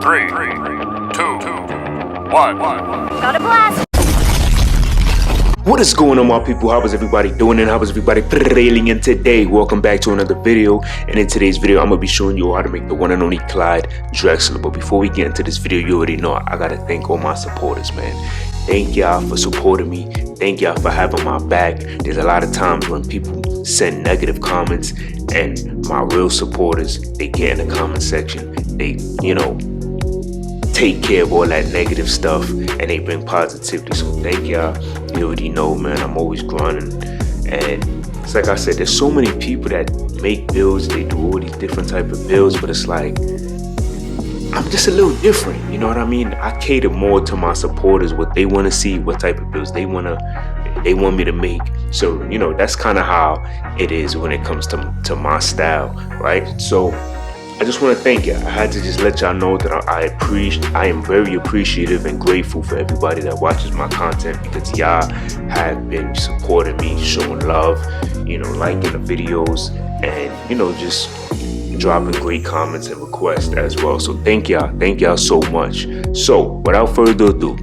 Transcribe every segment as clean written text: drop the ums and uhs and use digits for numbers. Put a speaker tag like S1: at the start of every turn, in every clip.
S1: 3, 2, 1.
S2: Got a blast!
S3: What is going on, my people? How is everybody doing, and how is everybody feeling? And today, welcome back to another video. And in today's video, I'm gonna be showing you how to make the one and only Clyde Drexler. But before we get into this video, you already know I gotta thank all my supporters, man. Thank y'all for supporting me. Thank y'all for having my back. There's a lot of times when people send negative comments, and my real supporters, they get in the comment section. They, take care of all that negative stuff, and they bring positivity. So thank y'all. You already know, man, I'm always grinding. And it's like I said, there's so many people that make builds, they do all these different type of builds, but it's like, I'm just a little different, you know what I mean? I cater more to my supporters, what they want to see, what type of builds they want me to make. So, that's kind of how it is when it comes to my style, right? So I just want to thank you. I had to just let y'all know that I am very appreciative and grateful for everybody that watches my content, because y'all have been supporting me, showing love, liking the videos, and just dropping great comments and requests as well. So thank y'all so much. So without further ado,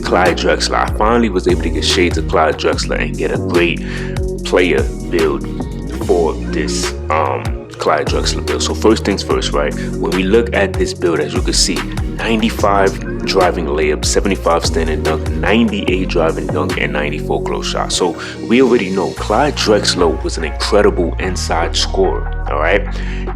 S3: Clyde Drexler. I finally was able to get shades of Clyde Drexler and get a great player build for this Clyde Drexler build. So first things first, right? When we look at this build, as you can see, 95 driving layup, 75 standing dunk, 98 driving dunk, and 94 close shot. So we already know Clyde Drexler was an incredible inside scorer. All right,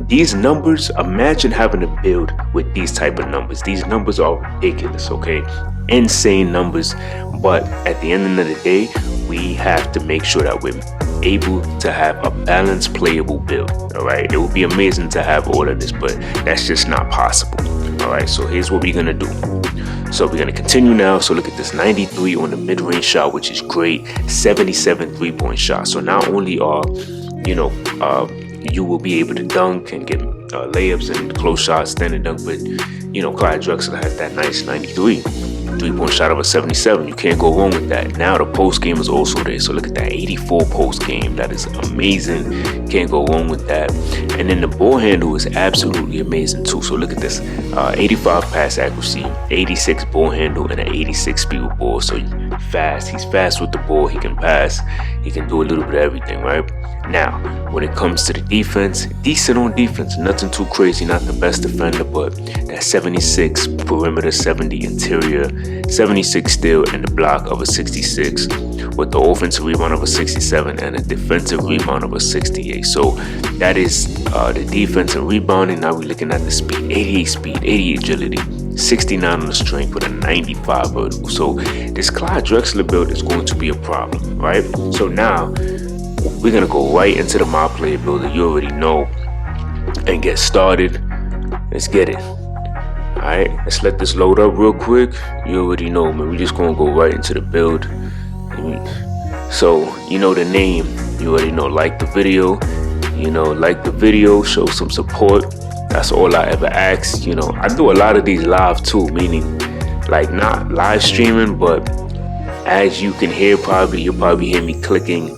S3: these numbers, imagine having a build with these type of numbers. These numbers are ridiculous, okay? Insane numbers. But at the end of the day, we have to make sure that we're able to have a balanced playable build. All right, it would be amazing to have all of this, but that's just not possible. All right, so here's what we're gonna do. So we're gonna continue now. So look at this, 93 on the mid-range shot, which is great. 77 three-point shot. So not only are you will be able to dunk and get layups and close shots, standing dunk, but Clyde Drexler has that nice 93 three-point shot of a 77. You can't go wrong with that. Now the post game is also there. So look at that, 84 post game. That is amazing. Can't go wrong with that. And then the ball handle is absolutely amazing too. So look at this, 85 pass accuracy, 86 ball handle, and an 86 speed with ball. So fast. He's fast with the ball. He can pass. He can do a little bit of everything, right? Now, when it comes to the defense, decent on defense. Nothing too crazy. Not the best defender, but that 76 perimeter, 70 interior, 76 steal, and the block of a 66, with the offensive rebound of a 67 and a defensive rebound of a 68. So that is the defense and rebounding. Now we're looking at the speed, 88 speed, 88 agility, 69 on the strength with a 95 vertical. So this Clyde Drexler build is going to be a problem, right? So now we're gonna go right into the My Player builder. You already know, and get started. Let's get it. All right, let's let this load up real quick. You already know, man. We're just gonna go right into the build. So the name. You already know. Like the video. Show some support. That's all I ever ask. I do a lot of these live too, meaning like not live streaming, but as you can hear, you'll probably hear me clicking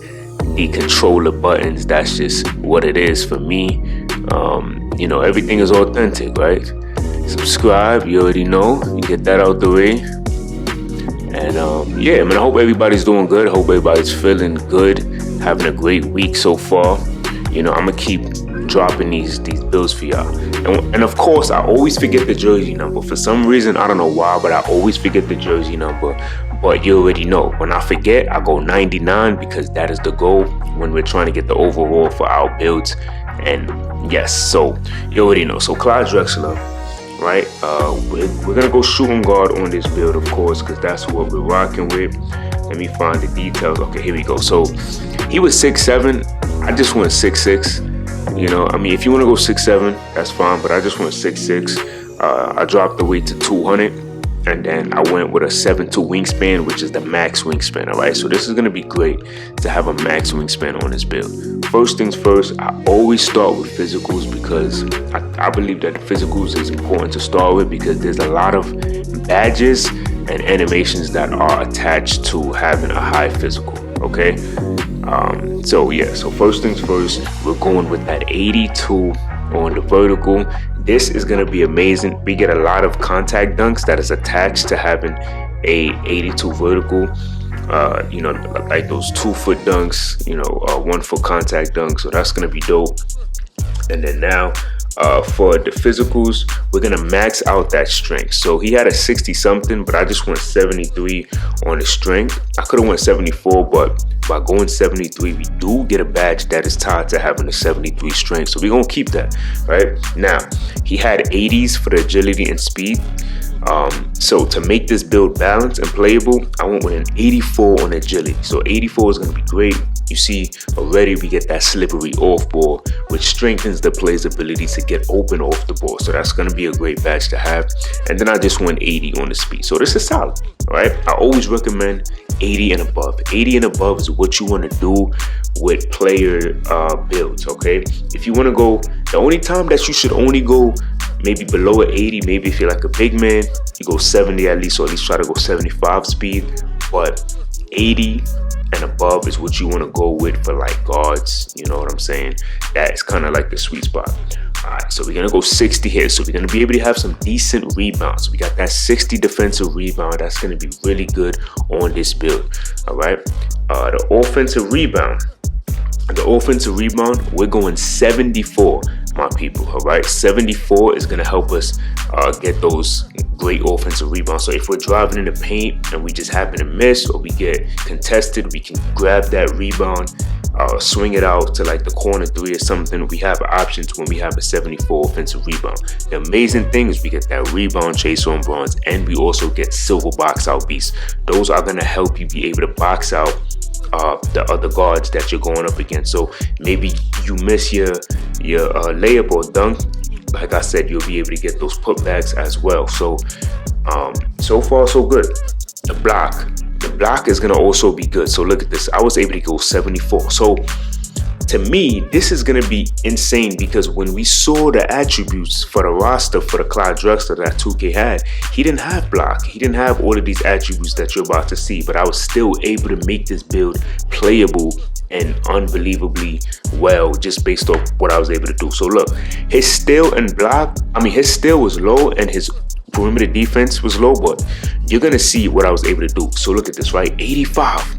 S3: the controller buttons. That's just what it is for me. Everything is authentic, right? Subscribe, you already know. You get that out the way. And yeah, man, I hope everybody's doing good. I hope everybody's feeling good, having a great week so far. I'm gonna keep dropping these builds for y'all. And of course, I always forget the jersey number. For some reason, I don't know why, but I always forget the jersey number. But you already know, when I forget, I go 99, because that is the goal when we're trying to get the overall for our builds. And yes, so you already know. So Clyde Drexler, right? We're gonna go shooting guard on this build, of course, because that's what we're rocking with. Let me find the details. Okay, here we go. So he was 6'7". I just went 6'6". If you want to go 6'7", that's fine, but I just went 6'6". I dropped the weight to 200, and then I went with a 7'2" wingspan, which is the max wingspan. All right, so this is gonna be great to have a max wingspan on this build. First things first, I always start with physicals, because I believe that the physicals is important to start with, because there's a lot of badges and animations that are attached to having a high physical. Okay, so first things first, we're going with that 82 on the vertical. This is going to be amazing. We get a lot of contact dunks that is attached to having a 82 vertical. You know, like those 2-foot dunks, you know, 1-foot contact dunks. So that's going to be dope. And then now for the physicals, we're gonna max out that strength. So he had a 60 something, but I just went 73 on the strength. I could have went 74, but by going 73, we do get a badge that is tied to having a 73 strength. So we're gonna keep that, right? Now, he had 80s for the agility and speed. So to make this build balanced and playable, I went with an 84 on agility. So 84 is going to be great. You see already we get that slippery off ball, which strengthens the player's ability to get open off the ball. So that's going to be a great badge to have. And then I just went 80 on the speed. So this is solid, right? I always recommend 80 and above. 80 and above is what you want to do with player builds, okay? If you want to go, the only time that you should only go maybe below an 80, maybe if you're like a big man, you go 70 at least, or at least try to go 75 speed. But 80 and above is what you want to go with for like guards, you know what I'm saying? That's kind of like the sweet spot. All right, so we're going to go 60 here. So we're going to be able to have some decent rebounds. We got that 60 defensive rebound. That's going to be really good on this build. All right, the offensive rebound. We're going 74, my people. All right, 74 is going to help us get those great offensive rebounds. So if we're driving in the paint and we just happen to miss, or we get contested, we can grab that rebound, swing it out to like the corner 3 or something. We have options when we have a 74 offensive rebound. The amazing thing is we get that rebound chase on bronze, and we also get silver box out beasts. Those are going to help you be able to box out the other guards that you're going up against. So maybe you miss your layup or dunk, like I said, you'll be able to get those putbacks as well. So so far so good. The block is gonna also be good. So look at this, I was able to go 74. So to me, this is going to be insane, because when we saw the attributes for the roster for the Clyde Drexler that 2K had, he didn't have block. He didn't have all of these attributes that you're about to see, but I was still able to make this build playable and unbelievably well just based off what I was able to do. So look, his steal and block, his steal was low and his perimeter defense was low, but you're going to see what I was able to do. So look at this, right? 85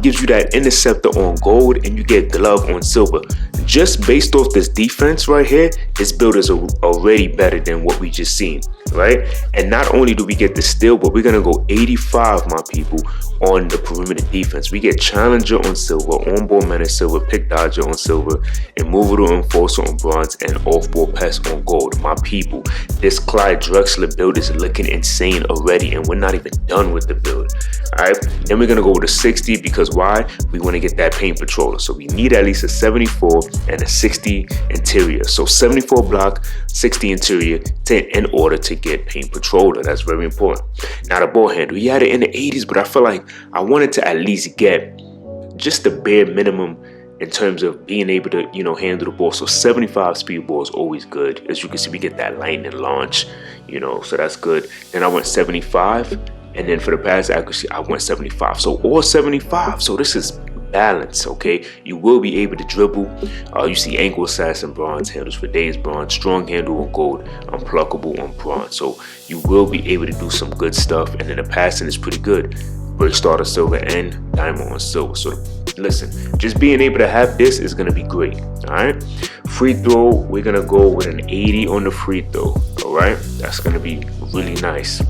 S3: gives you that interceptor on gold, and you get glove on silver. Just based off this defense right here, this build is already better than what we just seen, right? And not only do we get the steal, but we're gonna go 85, my people, on the perimeter defense. We get challenger on silver, on-ball menace silver, pick dodger on silver, immovable enforcer on bronze, and off-ball pest on gold. My people, this Clyde Drexler build is looking insane already, and we're not even done with the build. All right, then we're gonna go with a 60, because why? We want to get that paint patroller. So we need at least a 74 and a 60 interior. So 74 block, 60 interior in order to get paint patroller. That's very important. Now the ball handle, he had it in the 80s, but I feel like I wanted to at least get just the bare minimum in terms of being able to, handle the ball. So 75 speed ball is always good. As you can see, we get that lightning launch, so that's good. Then I went 75, and then for the pass accuracy, I went 75. So all 75. So this is balance, okay? You will be able to dribble. You see ankle assassin bronze, handles for days bronze, strong handle on gold, unpluckable on bronze. So you will be able to do some good stuff, and then the passing is pretty good. Break starter silver and diamond on silver. So listen, just being able to have this is going to be great. All right, free throw, we're going to go with an 80 on the free throw. All right, that's going to be really nice.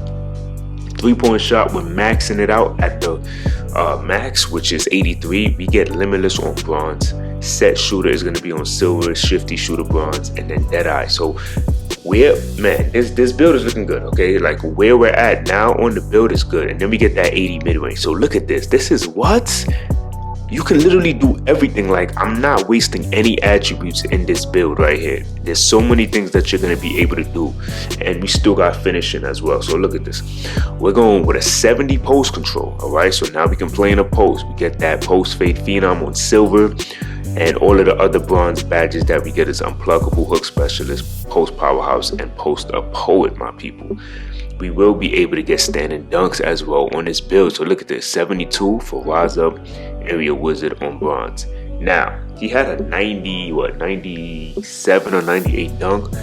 S3: 3-point shot, we're maxing it out at the max, which is 83. We get limitless on bronze. Set shooter is going to be on silver, shifty shooter bronze, and then dead eye. So this build is looking good, okay? Like where we're at now on the build is good. And then we get that 80 mid-range. So look at this. This is what? You can literally do everything. Like, I'm not wasting any attributes in this build right here. There's so many things that you're going to be able to do. And we still got finishing as well. So look at this. We're going with a 70 post control, all right? So now we can play in a post. We get that post fade phenom on silver. And all of the other bronze badges that we get is unpluckable, hook specialist, post powerhouse, and post a poet, my people. We will be able to get standing dunks as well on this build. So look at this, 72 for rise up, area wizard on bronze, Now, he had a 97 or 98 dunk.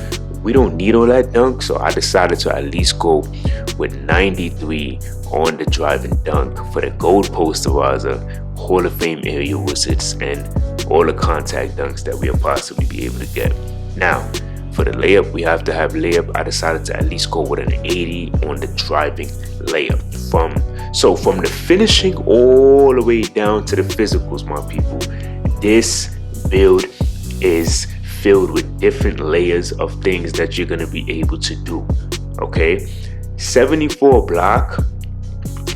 S3: We don't need all that dunk, so I decided to at least go with 93 on the driving dunk for the gold posterizer, Hall of Fame area wizards, and all the contact dunks that we'll possibly be able to get. Now, for the layup, we have to have layup. I decided to at least go with an 80 on the driving layup. From the finishing all the way down to the physicals, my people, this build is filled with different layers of things that you're going to be able to do. Okay, 74 block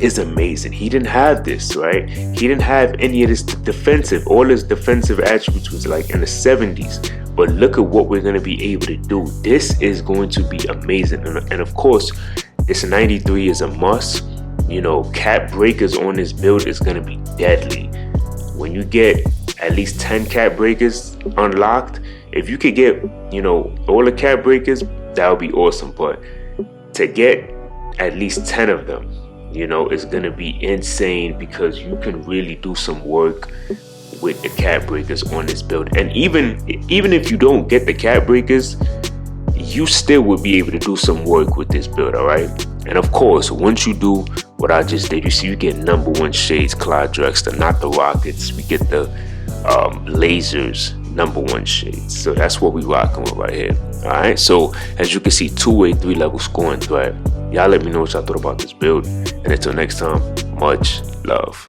S3: is amazing. He didn't have this, right? He didn't have any of this defensive. All his defensive attributes was like in the 70s. But look at what we're going to be able to do. This is going to be amazing. And of course, this 93 is a must. You know, cap breakers on this build is going to be deadly. When you get at least 10 cap breakers unlocked, if you could get, you know, all the cap breakers, that would be awesome. But to get at least 10 of them, you know, it's going to be insane, because you can really do some work with the cap breakers on this build. And even if you don't get the cap breakers, you still will be able to do some work with this build. All right, and of course, once you do what I just did, you see you get #1 shades Clyde Drexler, not the Rockets. We get the lasers #1 shades. So that's what we rocking with right here. All right, so as you can see, 2-way 3-level scoring threat. Y'all let me know what y'all thought about this build, and until next time, much love.